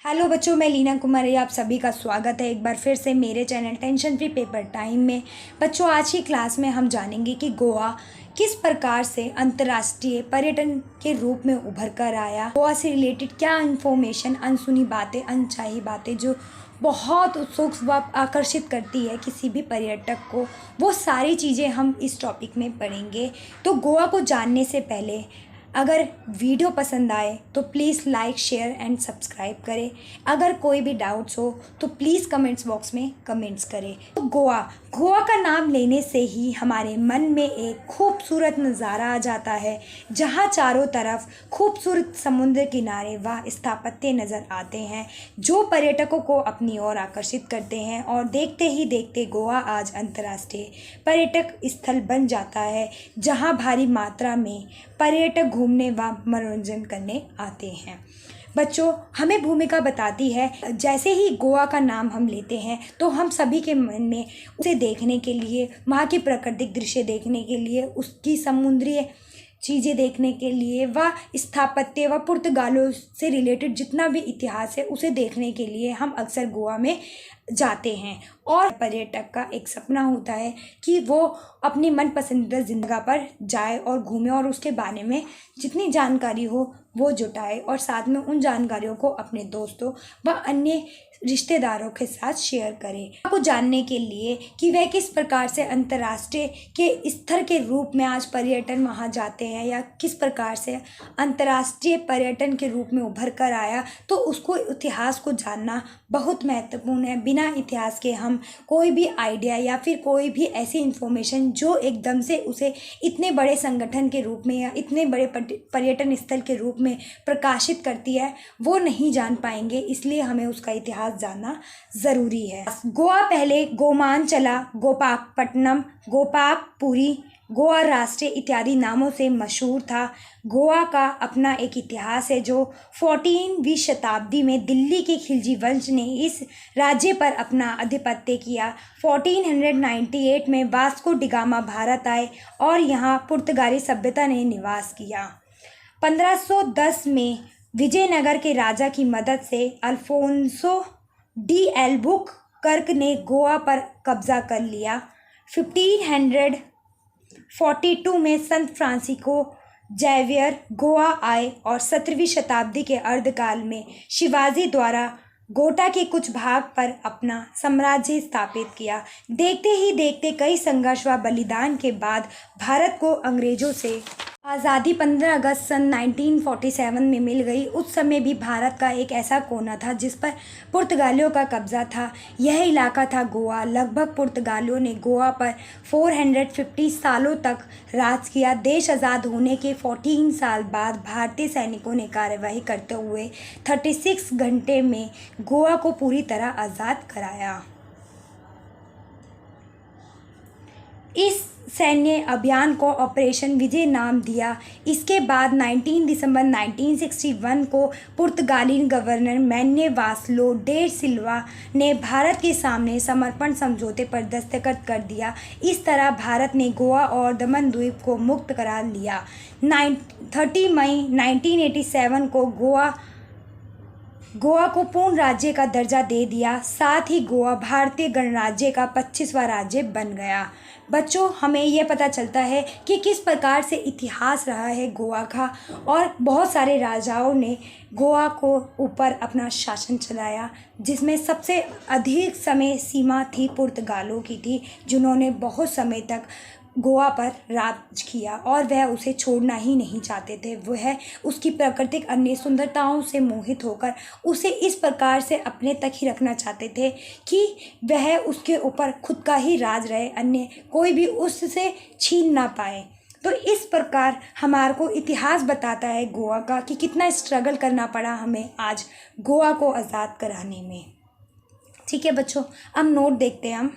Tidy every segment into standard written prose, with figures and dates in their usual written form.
Hello बच्चों, मैं लीना कुमारी, आप सभी का स्वागत है एक बार फिर से मेरे channel tension free paper time में। बच्चों, आज की क्लास में हम जानेंगे कि गोवा किस प्रकार से अंतर्राष्ट्रीय पर्यटन के रूप में उभर कर आया। गोवा से रिलेटेड क्या इन्फॉर्मेशन, अनसुनी बातें, अनचाही बातें जो बहुत उत्सुक व आकर्षित करती है किसी भी पर्यटक को, वो सारी चीज़ें हम इस टॉपिक में पढ़ेंगे। तो गोवा को जानने से पहले अगर वीडियो पसंद आए तो please like, share and subscribe करें। अगर कोई भी डाउट्स हो तो प्लीज़ कमेंट्स बॉक्स में कमेंट्स करें। तो गोवा का नाम लेने से ही हमारे मन में एक खूबसूरत नज़ारा आ जाता है, जहां चारों तरफ खूबसूरत समुद्र किनारे व स्थापत्य नज़र आते हैं जो पर्यटकों को अपनी ओर आकर्षित करते हैं। और देखते ही देखते गोवा आज अंतर्राष्ट्रीय पर्यटक स्थल बन जाता है, जहां भारी मात्रा में पर्यटक घूमने व मनोरंजन करने आते हैं। बच्चों, हमें भूमिका बताती है, जैसे ही गोवा का नाम हम लेते हैं तो हम सभी के मन में उसे देखने के लिए, वहाँ की प्राकृतिक दृश्य देखने के लिए, उसकी समुद्री चीज़ें देखने के लिए व स्थापत्य व पुर्तगालों से रिलेटेड जितना भी इतिहास है उसे देखने के लिए हम अक्सर गोवा में जाते हैं। और पर्यटक का एक सपना होता है कि वो अपनी मन पसंदीदा जगह पर जाए और घूमे और उसके बारे में जितनी जानकारी हो वो जुटाए और साथ में उन जानकारियों को अपने दोस्तों व अन्य रिश्तेदारों के साथ शेयर करें। आपको जानने के लिए कि वह किस प्रकार से अंतर्राष्ट्रीय के स्तर के रूप में आज पर्यटन वहाँ जाते हैं या किस प्रकार से अंतर्राष्ट्रीय पर्यटन के रूप में उभर कर आया, तो उसको इतिहास को जानना बहुत महत्वपूर्ण है। बिना इतिहास के हम कोई भी आइडिया या फिर कोई भी ऐसी इन्फॉर्मेशन जो एकदम से उसे इतने बड़े संगठन के रूप में या इतने बड़े पर्यटन स्थल के रूप में प्रकाशित करती है वो नहीं जान पाएंगे। इसलिए हमें उसका इतिहास जानना ज़रूरी है। गोवा पहले गोमांचला, गोपाकपट्टनम, गोपाकपुरी, गोवा राष्ट्रीय इत्यादि नामों से मशहूर था। गोवा का अपना एक इतिहास है जो 14वीं शताब्दी में दिल्ली के खिलजी वंश ने इस राज्य पर अपना आधिपत्य किया। 1498 में वास्को डी गामा भारत आए और यहाँ पुर्तगाली सभ्यता ने निवास किया। 1510 में विजयनगर के राजा की मदद से अल्फोंसो डी एल्बुकर्क ने गोवा पर कब्जा कर लिया। 1542 में संत फ्रांसिस्को ज़ेवियर गोवा आए और 17वीं शताब्दी के अर्धकाल में शिवाजी द्वारा गोटा के कुछ भाग पर अपना साम्राज्य स्थापित किया। देखते ही देखते कई संघर्ष व बलिदान के बाद भारत को अंग्रेजों से आज़ादी 15 अगस्त सन 1947 में मिल गई। उस समय भी भारत का एक ऐसा कोना था जिस पर पुर्तगालियों का कब्जा था। यह इलाका था गोवा। लगभग पुर्तगालियों ने गोवा पर 450 सालों तक राज किया। देश आज़ाद होने के 14 साल बाद भारतीय सैनिकों ने कार्यवाही करते हुए 36 घंटे में गोवा को पूरी तरह आज़ाद कराया। इस सैन्य अभियान को ऑपरेशन विजय नाम दिया। इसके बाद 19 दिसंबर 1961 को पुर्तगाली गवर्नर मैन्युएल वास्को डे सिल्वा ने भारत के सामने समर्पण समझौते पर दस्तखत कर दिया। इस तरह भारत ने गोवा और दमन द्वीप को मुक्त करार लिया। 30 मई 1987 को गोवा को पूर्ण राज्य का दर्जा दे दिया। साथ ही गोवा भारतीय गणराज्य का 25वां राज्य बन गया। बच्चों, हमें यह पता चलता है कि किस प्रकार से इतिहास रहा है गोवा का और बहुत सारे राजाओं ने गोवा को ऊपर अपना शासन चलाया, जिसमें सबसे अधिक समय सीमा थी पुर्तगालों की थी, जिन्होंने बहुत समय तक गोवा पर राज किया और वह उसे छोड़ना ही नहीं चाहते थे। वह उसकी प्राकृतिक अन्य सुंदरताओं से मोहित होकर उसे इस प्रकार से अपने तक ही रखना चाहते थे कि वह उसके ऊपर खुद का ही राज रहे, अन्य कोई भी उससे छीन ना पाए। तो इस प्रकार हमारे को इतिहास बताता है गोवा का कि कितना स्ट्रगल करना पड़ा हमें आज गोवा को आज़ाद कराने में। ठीक है बच्चों, अब नोट देखते हैं हम।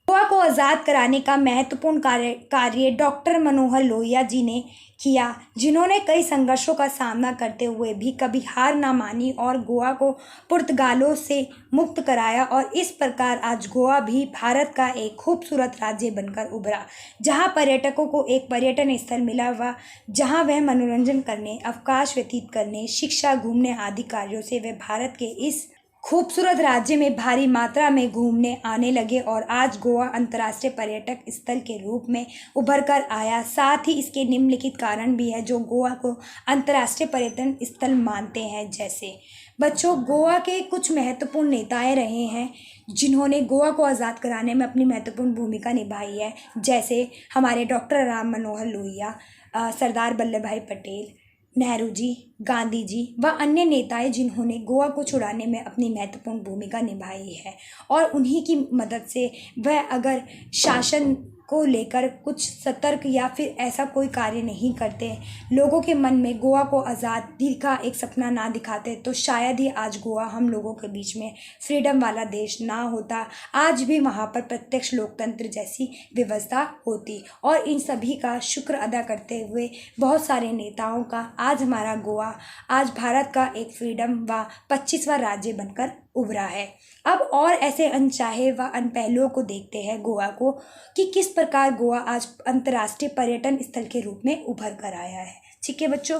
गोवा को आज़ाद कराने का महत्वपूर्ण कार्य डॉक्टर मनोहर लोहिया जी ने किया, जिन्होंने कई संघर्षों का सामना करते हुए भी कभी हार ना मानी और गोवा को पुर्तगालों से मुक्त कराया। और इस प्रकार आज गोवा भी भारत का एक खूबसूरत राज्य बनकर उभरा, जहां पर्यटकों को एक पर्यटन स्थल मिला हुआ, जहां वह मनोरंजन करने, अवकाश व्यतीत करने, शिक्षा, घूमने आदि कार्यों से वे भारत के इस खूबसूरत राज्य में भारी मात्रा में घूमने आने लगे। और आज गोवा अंतर्राष्ट्रीय पर्यटक स्थल के रूप में उभर कर आया। साथ ही इसके निम्नलिखित कारण भी है जो गोवा को अंतर्राष्ट्रीय पर्यटन स्थल मानते हैं। जैसे बच्चों, गोवा के कुछ महत्वपूर्ण नेताएं रहे हैं जिन्होंने गोवा को आज़ाद कराने में अपनी महत्वपूर्ण भूमिका निभाई है। जैसे हमारे डॉक्टर राम मनोहर लोहिया, सरदार वल्लभ भाई पटेल, नेहरू जी, गांधी जी व अन्य नेताएं जिन्होंने गोवा को छुड़ाने में अपनी महत्वपूर्ण भूमिका निभाई है। और उन्हीं की मदद से वह अगर शासन को लेकर कुछ सतर्क या फिर ऐसा कोई कार्य नहीं करते, लोगों के मन में गोवा को आज़ादी का एक सपना ना दिखाते, तो शायद ही आज गोवा हम लोगों के बीच में फ्रीडम वाला देश ना होता। आज भी वहाँ पर प्रत्यक्ष लोकतंत्र जैसी व्यवस्था होती। और इन सभी का शुक्र अदा करते हुए बहुत सारे नेताओं का आज हमारा गोवा आज भारत का एक फ्रीडम व 25वां राज्य बनकर उभरा है। अब और ऐसे अनचाहे व अनपहलुओं को देखते हैं गोवा को, कि किस प्रकार गोवा आज अंतर्राष्ट्रीय पर्यटन स्थल के रूप में उभर कर आया है। ठीक है बच्चों,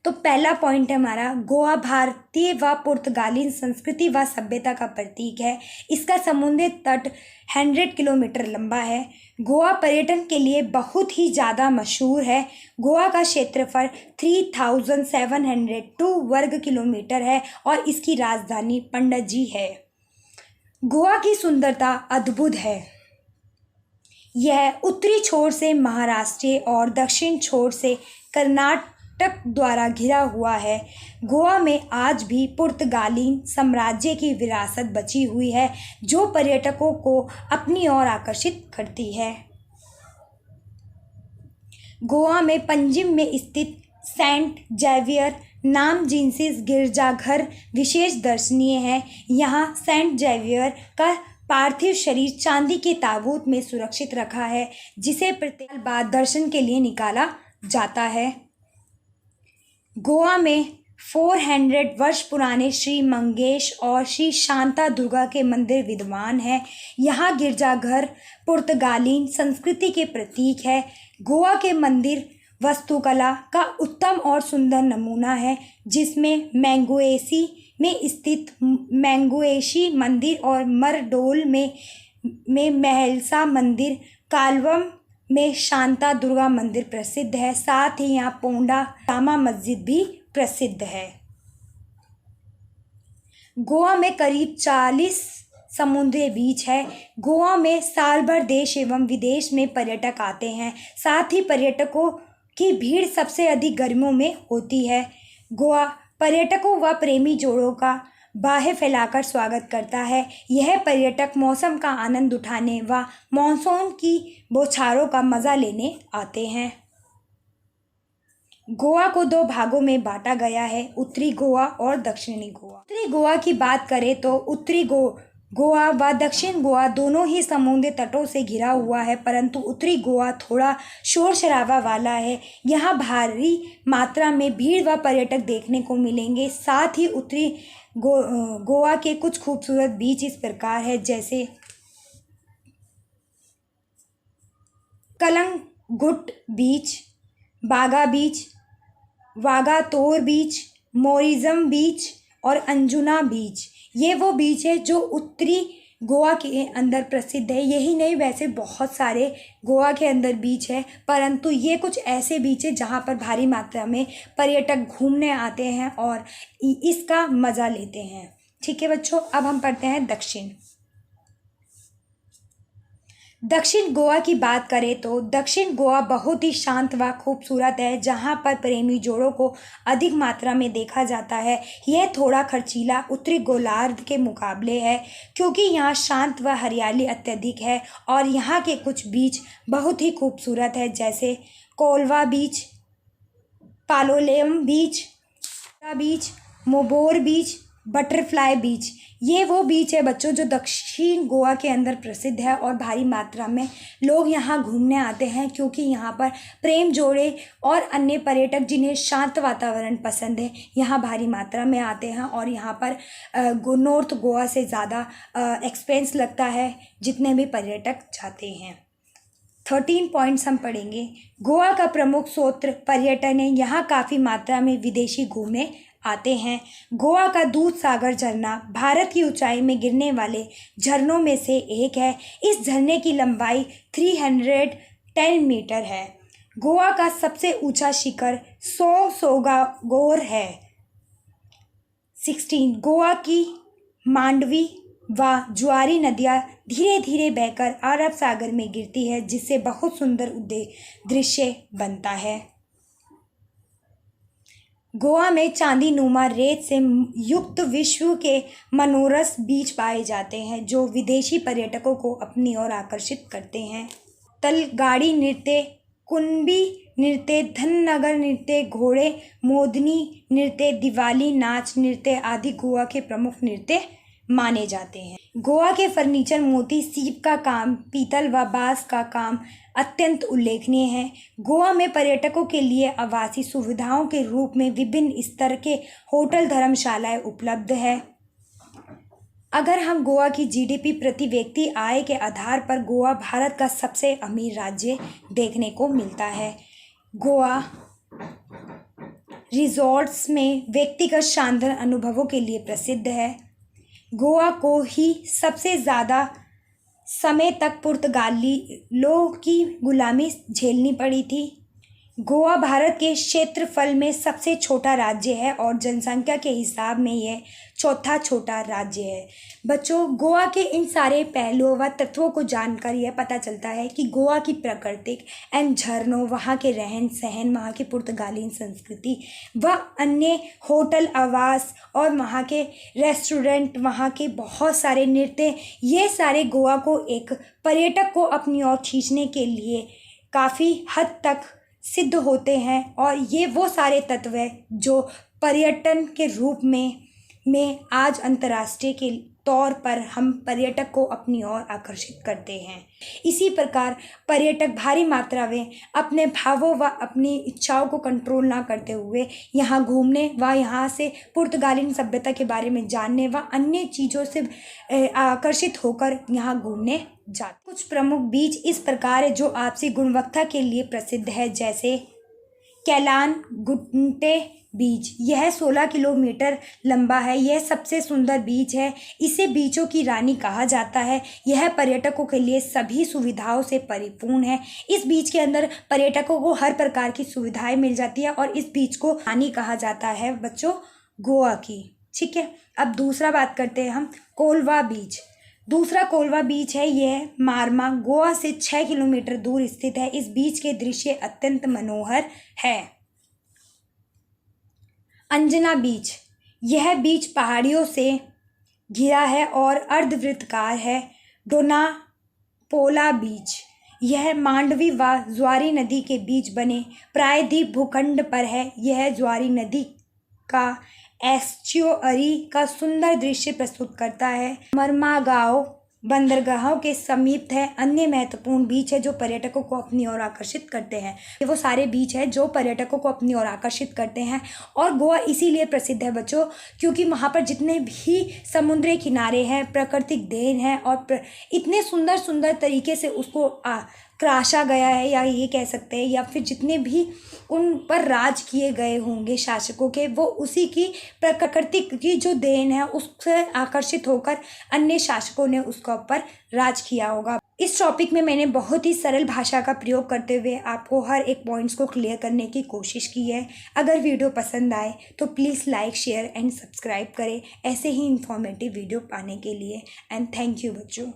तो पहला पॉइंट है हमारा, गोवा भारतीय व पुर्तगाली संस्कृति व सभ्यता का प्रतीक है। इसका समुद्री तट 100 किलोमीटर लंबा है। गोवा पर्यटन के लिए बहुत ही ज़्यादा मशहूर है। गोवा का क्षेत्रफल 3702 वर्ग किलोमीटर है और इसकी राजधानी पणजी है। गोवा की सुंदरता अद्भुत है। यह उत्तरी छोर से महाराष्ट्र और दक्षिण छोर से कर्नाटक द्वारा घिरा हुआ है। गोवा में आज भी पुर्तगाली साम्राज्य की विरासत बची हुई है, जो पर्यटकों को अपनी ओर आकर्षित करती है। गोवा में पंजिम में स्थित सेंट जेवियर नाम जीसस गिरजाघर विशेष दर्शनीय है। यहाँ सेंट जेवियर का पार्थिव शरीर चांदी के ताबूत में सुरक्षित रखा है, जिसे प्रत्येक साल बाद दर्शन के लिए निकाला जाता है। गोवा में 400 वर्ष पुराने श्री मंगेश और श्री शांता दुर्गा के मंदिर विद्यमान है। यहाँ गिरजाघर पुर्तगाली संस्कृति के प्रतीक है। गोवा के मंदिर वास्तुकला का उत्तम और सुंदर नमूना है, जिसमें मैंगोएसी में स्थित मैंगोएशी मंदिर और मरडोल में महलसा मंदिर, कालवम में शांता दुर्गा मंदिर प्रसिद्ध है। साथ ही यहाँ पोंडा जामा मस्जिद भी प्रसिद्ध है। गोवा में करीब 40 समुद्री बीच है। गोवा में साल भर देश एवं विदेश में पर्यटक आते हैं। साथ ही पर्यटकों की भीड़ सबसे अधिक गर्मियों में होती है। गोवा पर्यटकों व प्रेमी जोड़ों का बाहें फैलाकर स्वागत करता है। यह पर्यटक मौसम का आनंद उठाने व मानसून की बौछारों का मज़ा लेने आते हैं। गोवा को 2 भागों में बांटा गया है, उत्तरी गोवा और दक्षिणी गोवा। उत्तरी गोवा की बात करें तो उत्तरी गोवा व दक्षिण गोवा दोनों ही समुद्री तटों से घिरा हुआ है, परंतु उत्तरी गोवा थोड़ा शोर शराबा वाला है। यहाँ भारी मात्रा में भीड़ व पर्यटक देखने को मिलेंगे। साथ ही उत्तरी गोवा के कुछ खूबसूरत बीच इस प्रकार है, जैसे कलंगुट बीच, बागा बीच, वागातोर बीच, मोरिज्म बीच और अंजुना बीच। ये वो बीच है जो उत्तरी गोवा के अंदर प्रसिद्ध है। यही नहीं, वैसे बहुत सारे गोवा के अंदर बीच है, परंतु ये कुछ ऐसे बीच है जहाँ पर भारी मात्रा में पर्यटक घूमने आते हैं और इसका मज़ा लेते हैं। ठीक है बच्चों, अब हम पढ़ते हैं दक्षिण गोवा की बात करें तो दक्षिण गोवा बहुत ही शांत व खूबसूरत है, जहां पर प्रेमी जोड़ों को अधिक मात्रा में देखा जाता है। यह थोड़ा खर्चीला उत्तरी गोलार्ध के मुकाबले है, क्योंकि यहाँ शांत व हरियाली अत्यधिक है। और यहाँ के कुछ बीच बहुत ही खूबसूरत है, जैसे कोलवा बीच, पालोलेम बीच, मोबोर बीच, बटरफ्लाई बीच, ये वो बीच है बच्चों जो दक्षिण गोवा के अंदर प्रसिद्ध है और भारी मात्रा में लोग यहाँ घूमने आते हैं क्योंकि यहाँ पर प्रेम जोड़े और अन्य पर्यटक जिन्हें शांत वातावरण पसंद है यहाँ भारी मात्रा में आते हैं। और यहाँ पर नॉर्थ गोवा से ज़्यादा एक्सपेंस लगता है जितने भी पर्यटक जाते हैं। 13 पॉइंट्स हम पढ़ेंगे। गोवा का प्रमुख स्रोत पर्यटन है, यहाँ काफ़ी मात्रा में विदेशी घूमने आते हैं। गोवा का दूध सागर झरना भारत की ऊंचाई में गिरने वाले झरनों में से एक है। इस झरने की लंबाई 310 मीटर है। गोवा का सबसे ऊंचा शिखर सोगागोर है। 16 गोवा की मांडवी व ज्वारी नदियाँ धीरे धीरे बहकर अरब सागर में गिरती है जिससे बहुत सुंदर दृश्य बनता है। गोवा में चांदी नुमा रेत से युक्त विश्व के मनोरस बीच पाए जाते हैं जो विदेशी पर्यटकों को अपनी ओर आकर्षित करते हैं। तलगाड़ी नृत्य, कुणबी नृत्य, धनगर नृत्य, घोड़े मोदनी नृत्य, दिवाली नाच नृत्य आदि गोवा के प्रमुख नृत्य माने जाते हैं। गोवा के फर्नीचर मोती, सीप का काम, पीतल व बांस का काम अत्यंत उल्लेखनीय है। गोवा में पर्यटकों के लिए आवासीय सुविधाओं के रूप में विभिन्न स्तर के होटल धर्मशालाएं उपलब्ध है। अगर हम गोवा की जीडीपी प्रति व्यक्ति आय के आधार पर गोवा भारत का सबसे अमीर राज्य देखने को मिलता है। गोवा रिजॉर्ट्स में व्यक्तिगत शानदार अनुभवों के लिए प्रसिद्ध है। गोवा को ही सबसे ज़्यादा समय तक पुर्तगालियों की गुलामी झेलनी पड़ी थी। गोवा भारत के क्षेत्रफल में सबसे छोटा राज्य है और जनसंख्या के हिसाब में यह चौथा छोटा राज्य है। बच्चों, गोवा के इन सारे पहलुओं व तत्वों को जानकर यह पता चलता है कि गोवा की प्राकृतिक एवं झरनों, वहाँ के रहन सहन, वहाँ की पुर्तगाली संस्कृति व अन्य होटल आवास और वहाँ के रेस्टोरेंट, वहाँ के बहुत सारे नृत्य, ये सारे गोवा को एक पर्यटक को अपनी ओर खींचने के लिए काफ़ी हद तक सिद्ध होते हैं। और ये वो सारे तत्व हैं जो पर्यटन के रूप में आज अंतर्राष्ट्रीय के तौर पर हम पर्यटक को अपनी ओर आकर्षित करते हैं। इसी प्रकार पर्यटक भारी मात्रा में अपने भावों व अपनी इच्छाओं को कंट्रोल ना करते हुए यहाँ घूमने व यहाँ से पुर्तगाली सभ्यता के बारे में जानने व अन्य चीज़ों से आकर्षित होकर यहाँ घूमने जाते। कुछ प्रमुख बीच इस प्रकार है जो आपसी गुणवत्ता के लिए प्रसिद्ध है, जैसे कैलान गुंटे बीच, यह 16 किलोमीटर लंबा है। यह सबसे सुंदर बीच है, इसे बीचों की रानी कहा जाता है। यह पर्यटकों के लिए सभी सुविधाओं से परिपूर्ण है। इस बीच के अंदर पर्यटकों को हर प्रकार की सुविधाएं मिल जाती है और इस बीच को रानी कहा जाता है बच्चों गोवा की। ठीक है, अब दूसरा बात करते हैं हम कोलवा बीच। दूसरा कोलवा बीच है, यह मारमा गोवा से 6 किलोमीटर दूर स्थित है। इस बीच के दृश्य अत्यंत मनोहर है। अंजना बीच, यह बीच पहाड़ियों से घिरा है और अर्धवृत्ताकार है। डोनापोला बीच, यह मांडवी व ज्वारी नदी के बीच बने प्रायद्वीप भूखंड पर है। यह ज्वारी नदी का एस्चुअरी का सुंदर दृश्य प्रस्तुत करता है। मरमागांव बंदरगाहों के समीप है। अन्य महत्वपूर्ण बीच है जो पर्यटकों को अपनी ओर आकर्षित करते हैं। ये वो सारे बीच है जो पर्यटकों को अपनी ओर आकर्षित करते हैं। और गोवा इसीलिए प्रसिद्ध है बच्चों क्योंकि वहाँ पर जितने भी समुद्री किनारे हैं, प्राकृतिक देन है और इतने सुंदर सुंदर तरीके से उसको तराशा गया है, या ये कह सकते हैं, या फिर जितने भी उन पर राज किए गए होंगे शासकों के, वो उसी की प्रकृति की जो देन है उससे आकर्षित होकर अन्य शासकों ने उसके ऊपर राज किया होगा। इस टॉपिक में मैंने बहुत ही सरल भाषा का प्रयोग करते हुए आपको हर एक पॉइंट्स को क्लियर करने की कोशिश की है। अगर वीडियो पसंद आए तो please like, share and subscribe करें ऐसे ही इंफॉर्मेटिव वीडियो पाने के लिए। एंड थैंक यू बच्चों।